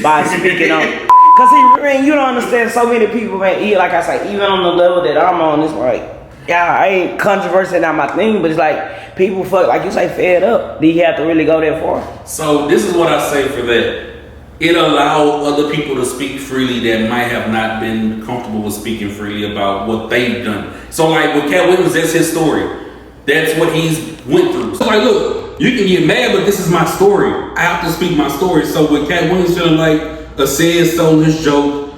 by speaking on. Cause man, you don't understand. So many people, man. Like I say, even on the level that I'm on, it's like, yeah, I ain't controversy, not my thing, but it's like people fuck, like you say, fed up. Do you have to really go that far? So this is what I say for that. It allowed other people to speak freely that might have not been comfortable with speaking freely about what they've done. So like with Katt Williams, that's his story. That's what he's went through. So like, look, you can get mad, but this is my story. I have to speak my story. So with Katt Williams feeling like a sad soulless joke,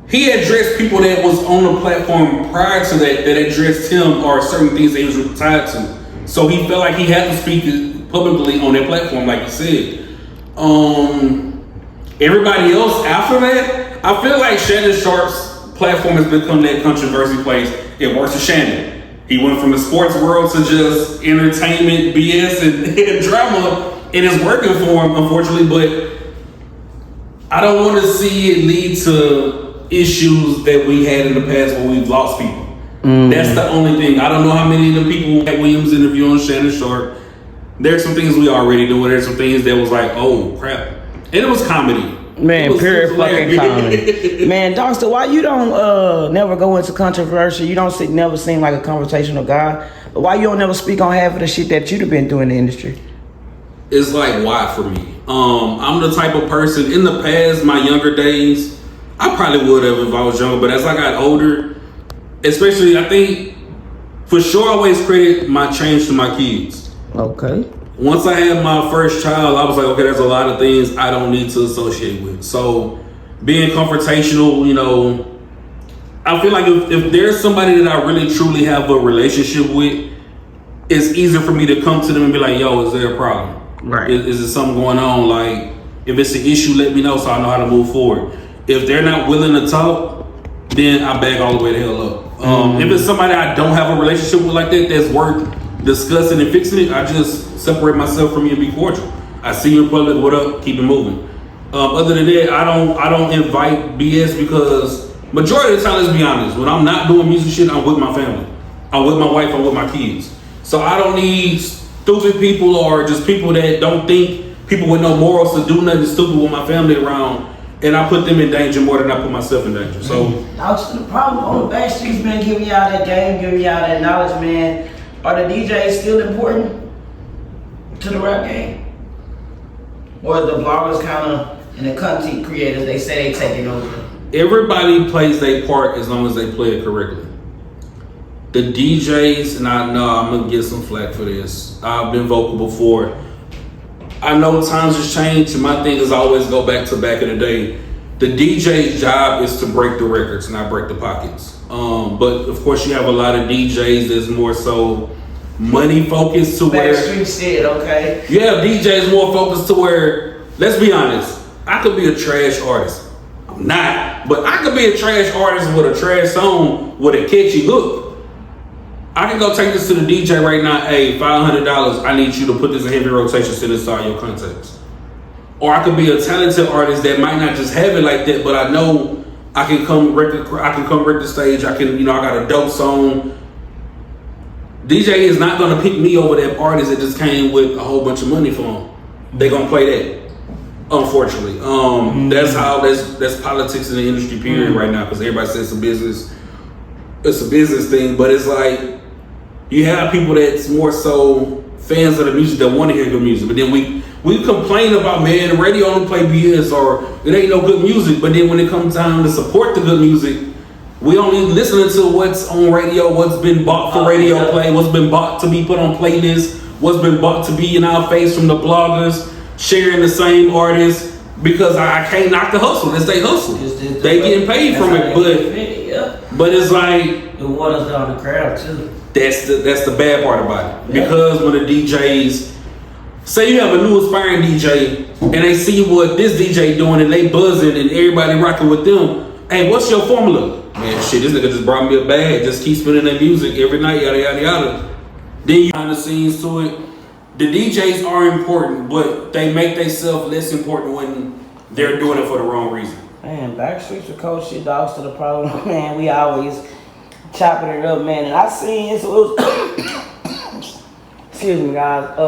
he addressed people that was on the platform prior to that addressed him or certain things that he was tied to. So he felt like he had to speak publicly on that platform, like he said. Everybody else after that, I feel like Shannon Sharp's platform has become that controversy place. It works for Shannon. He went from the sports world to just entertainment, BS, and drama, and it's working for him, unfortunately. But I don't want to see it lead to issues that we had in the past where we've lost people. That's the only thing. I don't know how many of the people Katt Williams interviewing Shannon Sharp. There's some things we already do. There's some things that was like, oh crap, and it was comedy. Man, pure fucking comedy. Man, Dogsta, why you don't never go into controversy? You don't never seem like a conversational guy. But why you don't never speak on half of the shit that you've been doing in the industry? It's like, why for me? I'm the type of person, in the past, my younger days, I probably would have if I was younger, but as I got older, especially, I think, for sure, I always credit my change to my kids. Okay. Once I had my first child, I was like, okay, there's a lot of things I don't need to associate with. So being confrontational, you know, I feel like if there's somebody that I really truly have a relationship with, it's easier for me to come to them and be like, yo, is there a problem? Right. Is there something going on? Like, if it's an issue, let me know so I know how to move forward. If they're not willing to talk, then I back all the way the hell up. If it's somebody I don't have a relationship with like that, that's worth discussing and fixing it, I just separate myself from you and be cordial. I see you in public, what up, keep it moving. Other than that, I don't invite BS because majority of the time, let's be honest, when I'm not doing music shit, I'm with my family. I'm with my wife, I'm with my kids. So I don't need stupid people or just people that don't think, people with no morals to do nothing stupid with my family around, and I put them in danger more than I put myself in danger. So Dogsta, the problem on the back streets, man, giving y'all that game, giving y'all that knowledge, man. Are the DJs still important to the rap game? Or the bloggers kind of, and the content creators, they say they taking over? Everybody plays their part as long as they play it correctly. The DJs, and I know I'm gonna get some flack for this. I've been vocal before. I know times have changed, and my thing is always go back to back in the day. The DJ's job is to break the records, not break the pockets. But of course, you have a lot of DJs that's more so money focused to where Backstreet said, okay. You have DJs more focused to where, let's be honest, I could be a trash artist. I'm not, but I could be a trash artist with a trash song with a catchy hook. I can go take this to the DJ right now. Hey, $500. I need you to put this in heavy rotation, send this to all your contacts. Or I could be a talented artist that might not just have it like that, but I know I can come wreck the stage. I can, I got a dope song. DJ is not gonna pick me over that artist that just came with a whole bunch of money for him. They gonna play that, unfortunately. That's politics in the industry period right now, because everybody says it's a business. It's a business thing, but it's like you have people that's more so fans of the music that want to hear good music, but then we complain about, man, the radio don't play BS or it ain't no good music, but then when it comes time to support the good music, we only listening to what's on radio, what's been bought for radio play, what's been bought to be put on playlists, what's been bought to be in our face from the bloggers, sharing the same artists, because I can't knock the hustle. It's they hustle. They getting paid from it, but it's like it waters down the crowd too. That's the bad part about it. Because when the DJs, say you have a new aspiring DJ and they see what this DJ doing and they buzzing and everybody rocking with them, hey, what's your formula? Man, shit, this nigga just brought me a bag, just keep spinning that music every night, yada yada yada. Then you behind the scenes to it. The DJs are important, but they make themselves less important when they're doing it for the wrong reason. Man, Backstreet's with Coach shit, Dogsta The Problem, man. We always chopping it up, man. And I seen it was excuse me, guys.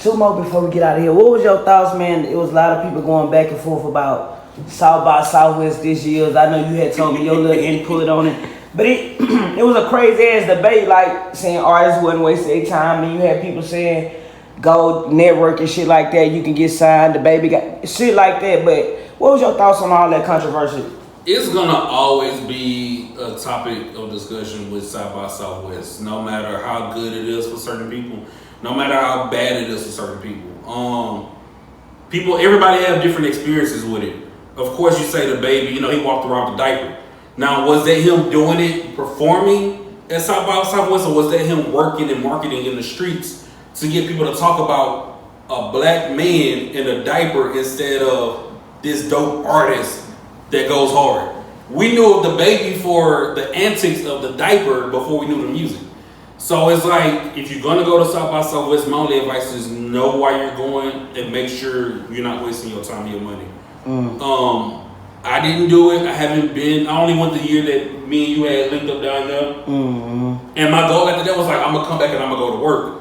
Two more before we get out of here. What was your thoughts, man? It was a lot of people going back and forth about South by Southwest this year. I know you had told me your little input on it. But it was a crazy ass debate, like saying artists wouldn't waste their time. And you had people saying go network and shit like that. You can get signed. The baby got shit like that. But what was your thoughts on all that controversy? It's gonna always be a topic of discussion with South by Southwest, no matter how good it is for certain people, no matter how bad it is for certain people. Everybody have different experiences with it. Of course, you say the baby, he walked around with a diaper. Now, was that him doing it, performing at South by Southwest, or was that him working and marketing in the streets to get people to talk about a black man in a diaper instead of this dope artist that goes hard? We knew of the baby for the antics of the diaper before we knew the music. So it's like, if you're gonna go to South by Southwest, my only advice is know why you're going and make sure you're not wasting your time and your money. I didn't do it. I haven't been. I only went the year that me and you had linked up down there. And my goal after that was like, I'm gonna come back and I'm gonna go to work.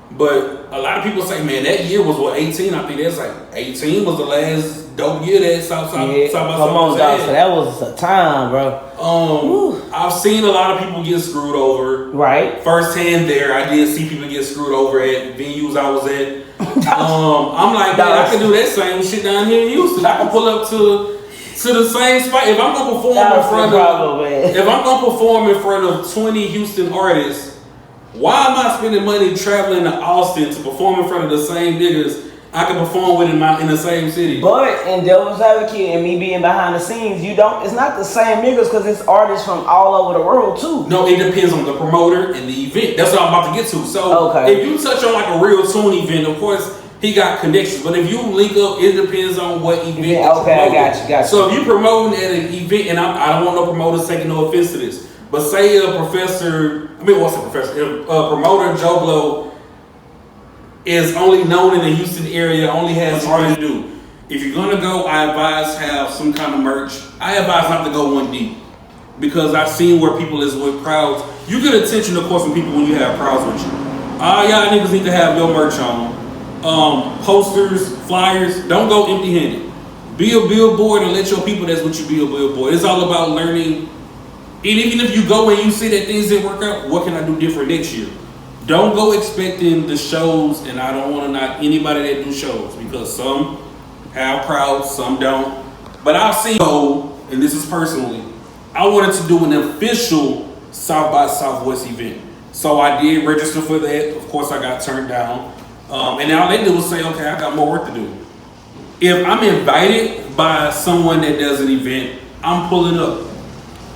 But a lot of people say, man, that year was 18. I think that's like 18 was the last dope year that South by Southwest. Come on, Dogsta, that was a time, bro. I've seen a lot of people get screwed over. Right. Firsthand there, I did see people get screwed over at venues I was at. I'm like, man, I can do that same shit down here in Houston. I can pull up to the same spot. If I'm gonna perform in front of 20 Houston artists, why am I spending money traveling to Austin to perform in front of the same niggas I can perform with in the same city? But in Devil's Advocate and me being behind the scenes, it's not the same niggas because it's artists from all over the world too. No, it depends on the promoter and the event. That's what I'm about to get to. So if you touch on like a real tune event, of course he got connections. But if you link up, it depends on what event. Yeah, okay, I got you. So if you promoting at an event, and I don't want no promoters taking no offense to this, but say if a promoter Joe Blow is only known in the Houston area, only has art to do. If you're gonna go, I advise have some kind of merch. I advise not to go one deep because I've seen where people is with crowds. You get attention, of course, from people when you have crowds with you. Y'all niggas need to have your merch on. Posters, flyers. Don't go empty-handed. Be a billboard and let your people. That's what you be a billboard. It's all about learning. And even if you go and you see that things didn't work out, what can I do different next year? Don't go expecting the shows, and I don't want to knock anybody that do shows because some have crowds, some don't. But I've seen, and this is personally, I wanted to do an official South by Southwest event. So I did register for that. Of course, I got turned down. And all they did was say, okay, I got more work to do. If I'm invited by someone that does an event, I'm pulling up.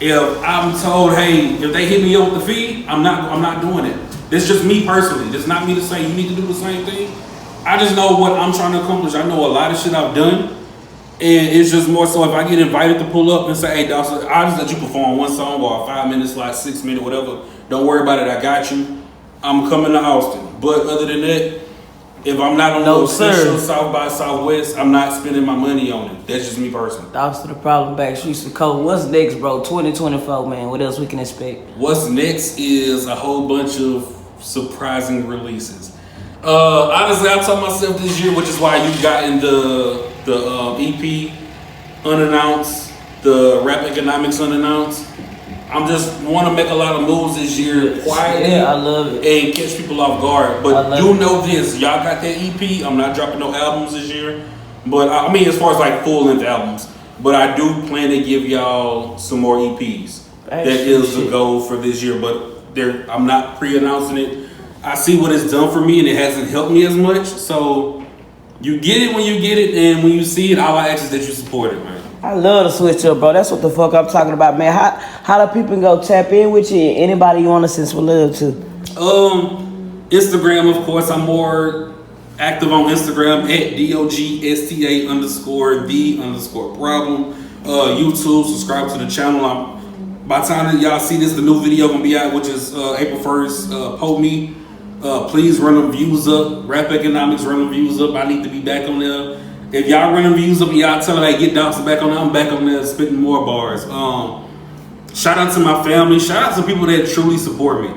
If I'm told, hey, if they hit me up with the fee, I'm not doing it. It's just me personally. It's not me to say you need to do the same thing. I just know what I'm trying to accomplish. I know a lot of shit I've done. And it's just more so if I get invited to pull up and say, hey, Dawson, I'll just let you perform one song or a 5 minute slot, 6 minute, whatever. Don't worry about it. I got you. I'm coming to Austin. But other than that, if I'm not on the official South by Southwest, I'm not spending my money on it. That's just me personally. Dogsta The Problem, Backstreets to Code. What's next, bro? 2024, man. What else we can expect? What's next is a whole bunch of surprising releases. Honestly, I told myself this year, which is why you got in the EP unannounced, the Rap Economics unannounced. I'm just want to make a lot of moves this year quietly. Yeah, I love it. And catch people off guard. But do know this, y'all got that EP. I'm not dropping no albums this year. But I mean, as far as like full length albums. But I do plan to give y'all some more EPs. That is the goal for this year. But I'm not pre-announcing it. I see what it's done for me and it hasn't helped me as much. So you get it when you get it, and when you see it, all I ask is that you support it, man. I love the switch up, bro. That's what the fuck I'm talking about, man. How do people go tap in with you? Anybody you want to send some love to? Instagram, of course. I'm more active on Instagram at DOGSTA_the_problem. YouTube, subscribe to the channel. By the time that y'all see this, the new video gonna be out, which is April 1st. Me. Please run them views up. Rap Economics, run them views up. I need to be back on there. If y'all running views up and y'all tell me, hey, get Dawson back on there, I'm back on there spitting more bars. Shout out to my family. Shout out to people that truly support me.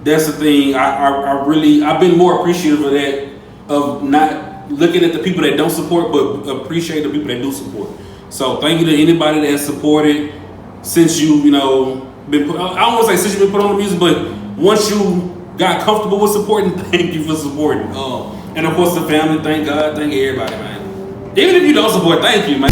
That's the thing. I've been more appreciative of that of not looking at the people that don't support, but appreciate the people that do support. So thank you to anybody that has supported since you know, been put, I don't want to say since you've been put on the music, but once you got comfortable with supporting, thank you for supporting. And of course the family, thank God, thank everybody, man. Even if you don't support, thank you, man.